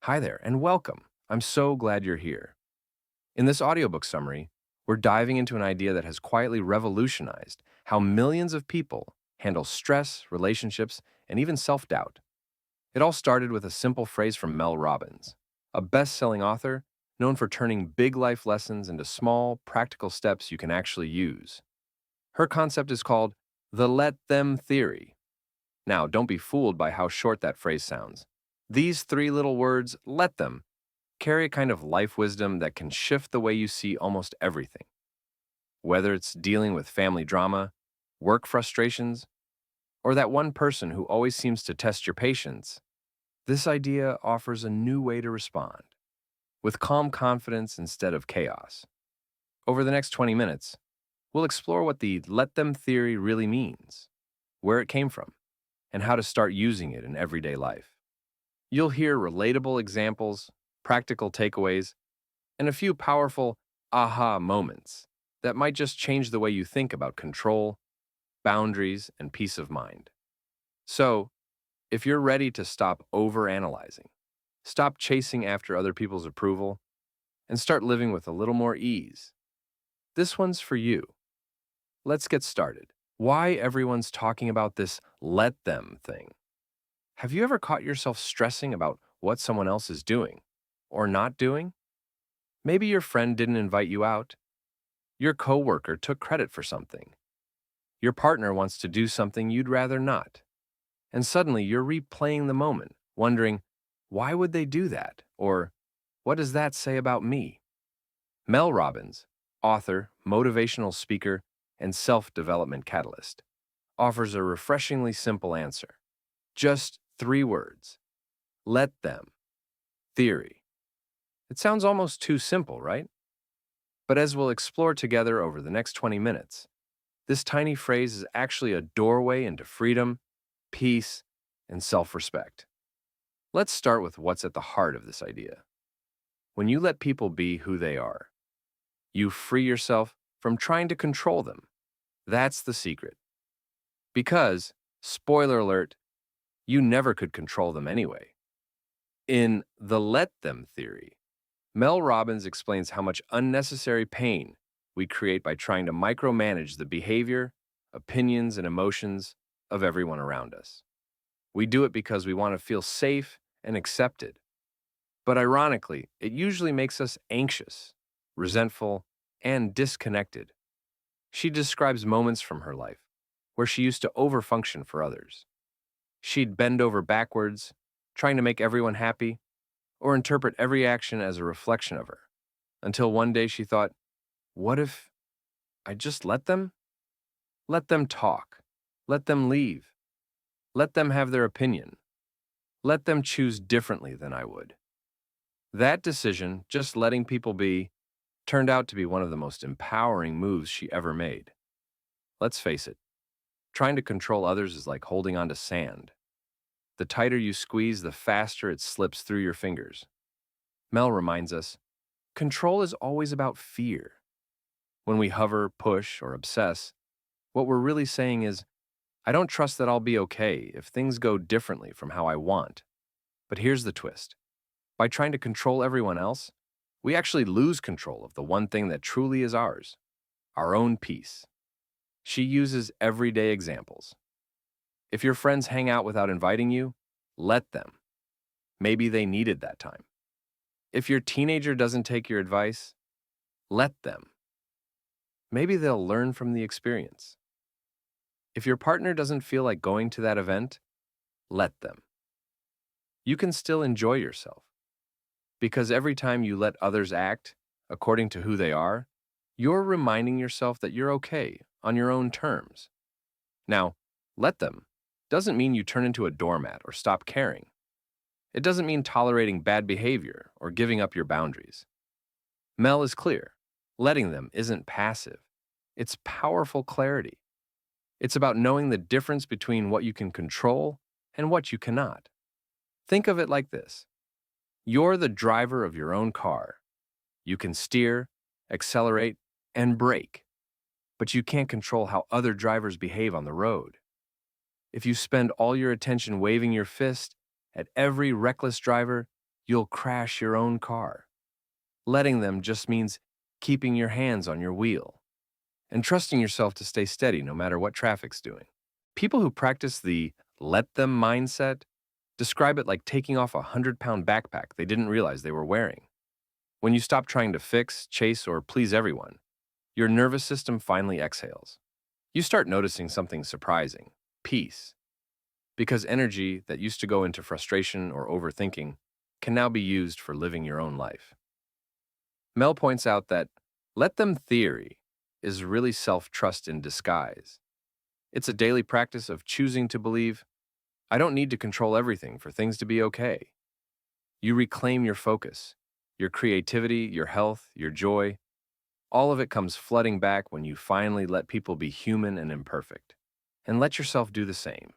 Hi there, and welcome. I'm so glad you're here. In this audiobook summary, we're diving into an idea that has quietly revolutionized how millions of people handle stress, relationships, and even self doubt. It all started with a simple phrase from Mel Robbins, a best selling author known for turning big life lessons into small, practical steps you can actually use. Her concept is called the let them theory. Now, don't be fooled by how short that phrase sounds. These three little words, let them, carry a kind of life wisdom that can shift the way you see almost everything. Whether it's dealing with family drama, work frustrations, or that one person who always seems to test your patience, this idea offers a new way to respond, with calm confidence instead of chaos. Over the next 20 minutes, we'll explore what the let them theory really means, where it came from, and how to start using it in everyday life. You'll hear relatable examples, practical takeaways, and a few powerful aha moments that might just change the way you think about control, boundaries, and peace of mind. So, if you're ready to stop overanalyzing, stop chasing after other people's approval, and start living with a little more ease, this one's for you. Let's get started. Why everyone's talking about this let them thing? Have you ever caught yourself stressing about what someone else is doing or not doing? Maybe your friend didn't invite you out. Your coworker took credit for something. Your partner wants to do something you'd rather not. And suddenly you're replaying the moment, wondering, why would they do that? Or, what does that say about me? Mel Robbins, author, motivational speaker, and self-development catalyst, offers a refreshingly simple answer. Just three words. Let them. Theory. It sounds almost too simple, right? But as we'll explore together over the next 20 minutes, this tiny phrase is actually a doorway into freedom, peace, and self-respect. Let's start with what's at the heart of this idea. When you let people be who they are, you free yourself from trying to control them. That's the secret. Because, spoiler alert, you never could control them anyway. In the let them theory, Mel Robbins explains how much unnecessary pain we create by trying to micromanage the behavior, opinions, and emotions of everyone around us. We do it because we want to feel safe and accepted. But ironically, it usually makes us anxious, resentful, and disconnected. She describes moments from her life where she used to overfunction for others. She'd bend over backwards, trying to make everyone happy, or interpret every action as a reflection of her, until one day she thought, what if I just let them? Let them talk. Let them leave. Let them have their opinion. Let them choose differently than I would. That decision, just letting people be, turned out to be one of the most empowering moves she ever made. Let's face it, trying to control others is like holding on to sand. The tighter you squeeze, the faster it slips through your fingers. Mel reminds us, control is always about fear. When we hover, push, or obsess, what we're really saying is, I don't trust that I'll be okay if things go differently from how I want. But here's the twist. By trying to control everyone else, we actually lose control of the one thing that truly is ours, our own peace. She uses everyday examples. If your friends hang out without inviting you, let them. Maybe they needed that time. If your teenager doesn't take your advice, let them. Maybe they'll learn from the experience. If your partner doesn't feel like going to that event, let them. You can still enjoy yourself. Because every time you let others act according to who they are, you're reminding yourself that you're okay on your own terms. Now, let them doesn't mean you turn into a doormat or stop caring. It doesn't mean tolerating bad behavior or giving up your boundaries. Mel is clear. Letting them isn't passive. It's powerful clarity. It's about knowing the difference between what you can control and what you cannot. Think of it like this. You're the driver of your own car. You can steer, accelerate, and brake, but you can't control how other drivers behave on the road. If you spend all your attention waving your fist at every reckless driver, you'll crash your own car. Letting them just means keeping your hands on your wheel and trusting yourself to stay steady no matter what traffic's doing. People who practice the let them mindset describe it like taking off a 100-pound backpack they didn't realize they were wearing. When you stop trying to fix, chase, or please everyone, your nervous system finally exhales. You start noticing something surprising: peace. Because energy that used to go into frustration or overthinking can now be used for living your own life. Mel points out that let them theory is really self-trust in disguise. It's a daily practice of choosing to believe, I don't need to control everything for things to be okay. You reclaim your focus, your creativity, your health, your joy. All of it comes flooding back when you finally let people be human and imperfect. And let yourself do the same.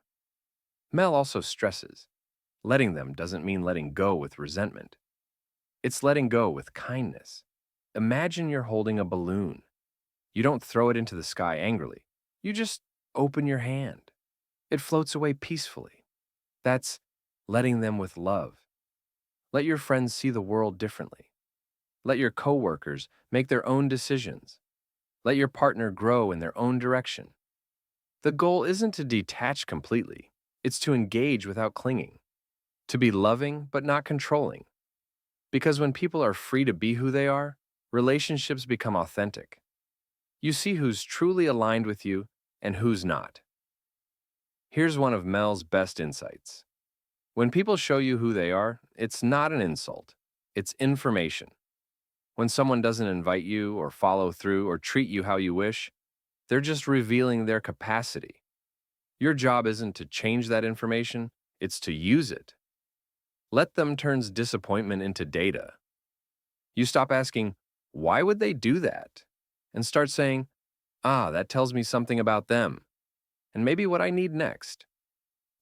Mel also stresses, letting them doesn't mean letting go with resentment. It's letting go with kindness. Imagine you're holding a balloon. You don't throw it into the sky angrily. You just open your hand. It floats away peacefully. That's letting them with love. Let your friends see the world differently. Let your coworkers make their own decisions. Let your partner grow in their own direction. The goal isn't to detach completely. It's to engage without clinging. To be loving but not controlling. Because when people are free to be who they are, relationships become authentic. You see who's truly aligned with you and who's not. Here's one of Mel's best insights. When people show you who they are, it's not an insult. It's information. When someone doesn't invite you or follow through or treat you how you wish, they're just revealing their capacity. Your job isn't to change that information, it's to use it. Let them turns disappointment into data. You stop asking, why would they do that? And start saying, that tells me something about them, and maybe what I need next.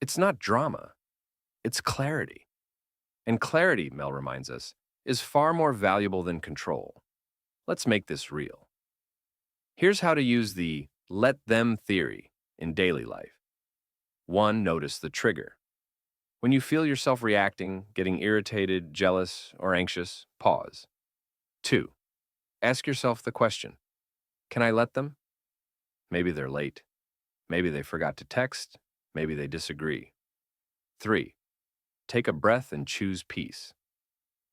It's not drama, it's clarity. And clarity, Mel reminds us, is far more valuable than control. Let's make this real. Here's how to use the let them theory in daily life. 1. Notice the trigger. When you feel yourself reacting, getting irritated, jealous, or anxious, pause. 2. Ask yourself the question, can I let them? Maybe they're late. Maybe they forgot to text. Maybe they disagree. 3. Take a breath and choose peace.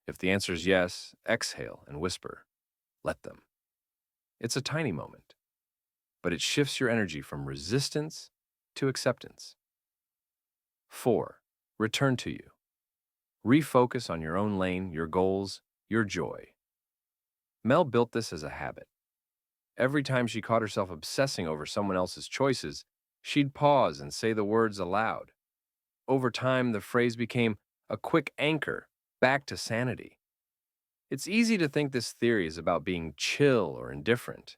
If the answer is yes, exhale and whisper, let them. It's a tiny moment, but it shifts your energy from resistance to acceptance. 4. Return to you. Refocus on your own lane, your goals, your joy. Mel built this as a habit. Every time she caught herself obsessing over someone else's choices, she'd pause and say the words aloud. Over time, the phrase became a quick anchor back to sanity. It's easy to think this theory is about being chill or indifferent,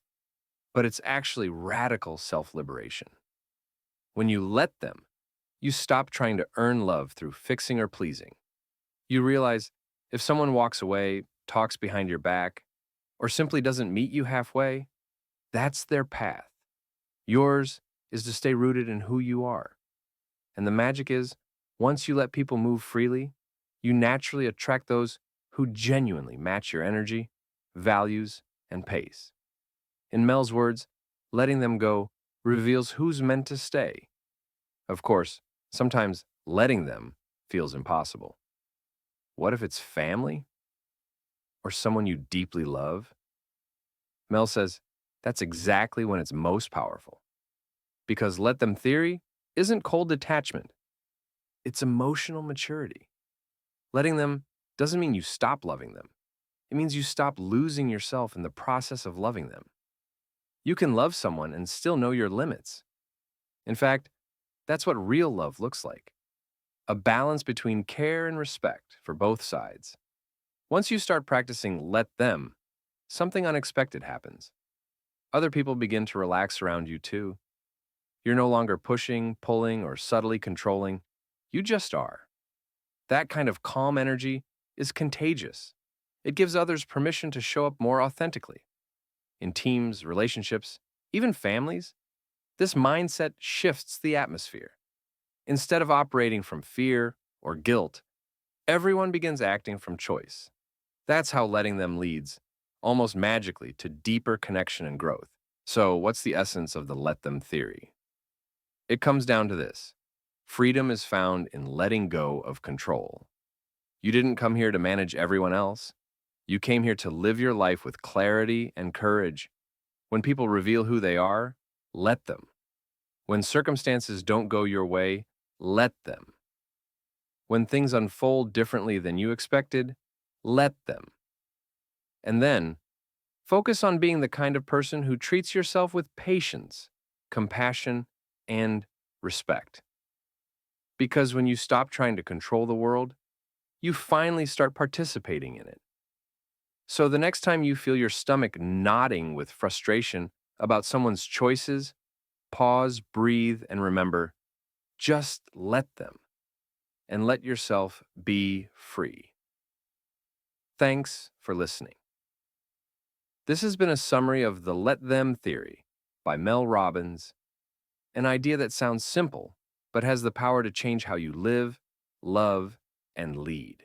but it's actually radical self-liberation. When you let them, you stop trying to earn love through fixing or pleasing. You realize if someone walks away, talks behind your back, or simply doesn't meet you halfway, that's their path. Yours is to stay rooted in who you are. And the magic is, once you let people move freely, you naturally attract those who genuinely match your energy, values, and pace. In Mel's words, letting them go reveals who's meant to stay. Of course, sometimes letting them feels impossible. What if it's family? Or someone you deeply love? Mel says that's exactly when it's most powerful. Because let them theory isn't cold detachment, it's emotional maturity. Letting them doesn't mean you stop loving them. It means you stop losing yourself in the process of loving them. You can love someone and still know your limits. In fact, that's what real love looks like. A balance between care and respect for both sides. Once you start practicing let them, something unexpected happens. Other people begin to relax around you too. You're no longer pushing, pulling, or subtly controlling. You just are. That kind of calm energy is contagious. It gives others permission to show up more authentically. In teams, relationships, even families, this mindset shifts the atmosphere. Instead of operating from fear or guilt, everyone begins acting from choice. That's how letting them leads, almost magically, to deeper connection and growth. So, what's the essence of the let them theory? It comes down to this: freedom is found in letting go of control. You didn't come here to manage everyone else. You came here to live your life with clarity and courage. When people reveal who they are, let them. When circumstances don't go your way, let them. When things unfold differently than you expected, let them. And then, focus on being the kind of person who treats yourself with patience, compassion, and respect. Because when you stop trying to control the world, you finally start participating in it. So the next time you feel your stomach knotting with frustration about someone's choices, pause, breathe, and remember, just let them and let yourself be free. Thanks for listening. This has been a summary of the Let Them Theory by Mel Robbins, an idea that sounds simple but has the power to change how you live, love, and lead.